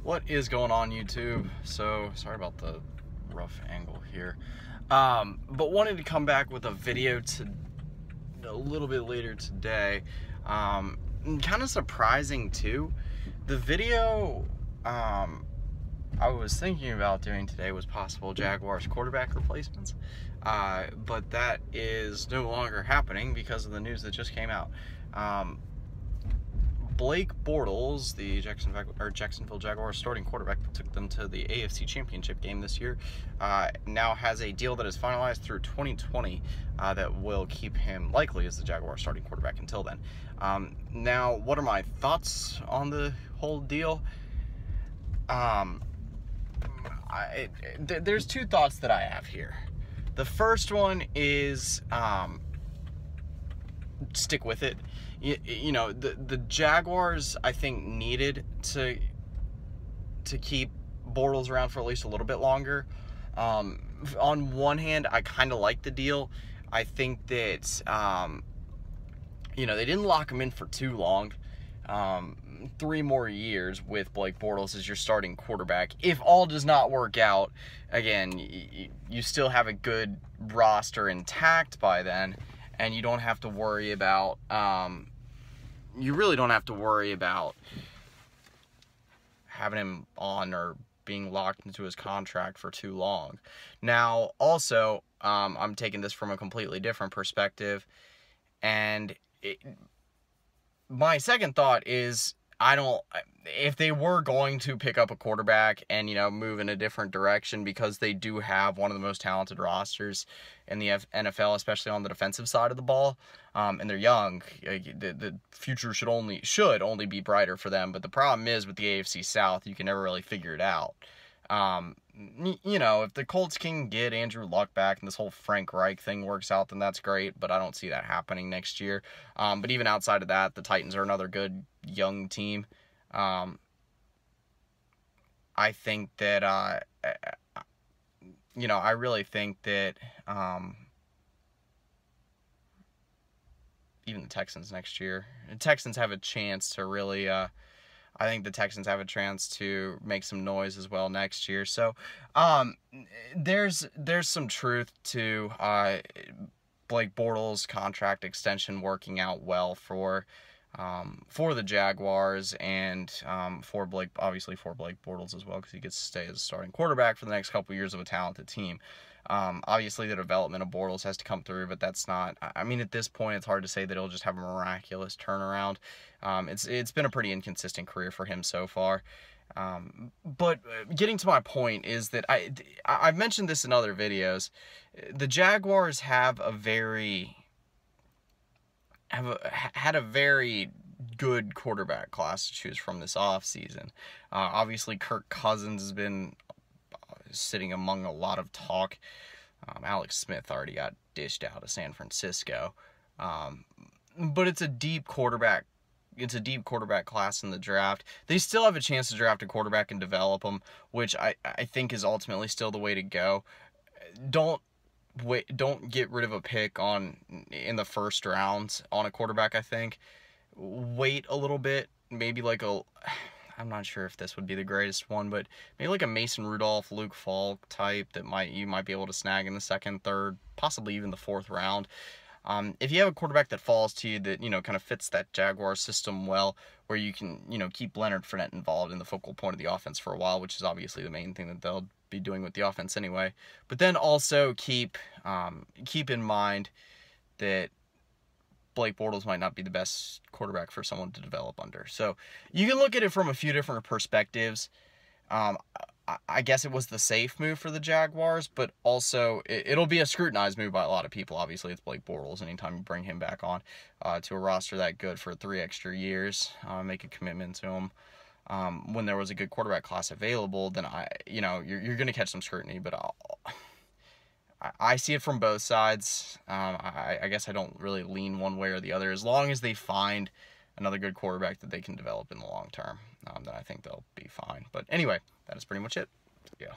What is going on, YouTube? So sorry about the rough angle here, but wanted to come back with a video to a little bit later today. Kind of surprising too. The video I was thinking about doing today was possible Jaguars quarterback replacements, but that is no longer happening because of the news that just came out. Blake Bortles, the Jacksonville Jaguars starting quarterback that took them to the AFC Championship game this year, now has a deal that is finalized through 2020 that will keep him likely as the Jaguars starting quarterback until then. Now, what are my thoughts on the whole deal? There's two thoughts that I have here. The first one is stick with it. You know, the Jaguars, I think, needed to keep Bortles around for at least a little bit longer. On one hand, I kind of like the deal. I think that, you know, they didn't lock him in for too long. 3 more years with Blake Bortles as your starting quarterback. If all does not work out, again, you still have a good roster intact by then, and you don't have to worry about, you really don't have to worry about having him on or being locked into his contract for too long. Now, also, I'm taking this from a completely different perspective, and my second thought is, if they were going to pick up a quarterback and, you know, move in a different direction, because they do have one of the most talented rosters in the NFL, especially on the defensive side of the ball, and they're young, the future should only be brighter for them. But the problem is with the AFC South, you can never really figure it out. You know, if the Colts can get Andrew Luck back and this whole Frank Reich thing works out, then that's great, but I don't see that happening next year. But even outside of that, the Titans are another good young team. I think that, you know, I really think that even the Texans next year, the Texans have a chance to really, I think the Texans have a chance to make some noise as well next year. So, there's some truth to Blake Bortles' contract extension working out well for the Jaguars, and obviously for Blake Bortles as well, because he gets to stay as a starting quarterback for the next couple years of a talented team. Obviously the development of Bortles has to come through, but that's not, I mean, at this point, it's hard to say that he'll just have a miraculous turnaround. It's been a pretty inconsistent career for him so far. But getting to my point is that I've mentioned this in other videos. The Jaguars have had a very good quarterback class to choose from this offseason. Obviously, Kirk Cousins has been sitting among a lot of talk. Alex Smith already got dished out of San Francisco. But it's a deep quarterback class in the draft. They still have a chance to draft a quarterback and develop them, which I think is ultimately still the way to go. Don't get rid of a pick in the first round on a quarterback. I think wait a little bit, maybe like I'm not sure if this would be the greatest one, but maybe like a Mason Rudolph, Luke Falk type that you might be able to snag in the second, third, possibly even the fourth round. If you have a quarterback that falls to you that, you know, kind of fits that Jaguar system well, where you can, you know, keep Leonard Fournette involved in the focal point of the offense for a while, which is obviously the main thing that they'll be doing with the offense anyway. But then also keep in mind that Blake Bortles might not be the best quarterback for someone to develop under. So you can look at it from a few different perspectives. I guess it was the safe move for the Jaguars, but also it'll be a scrutinized move by a lot of people. Obviously, it's Blake Bortles. Anytime you bring him back on to a roster that good for 3 extra years, make a commitment to him when there was a good quarterback class available, then you're going to catch some scrutiny. But I see it from both sides. I guess I don't really lean one way or the other. As long as they find another good quarterback that they can develop in the long term, then I think they'll be fine. But anyway, that is pretty much it. Yeah.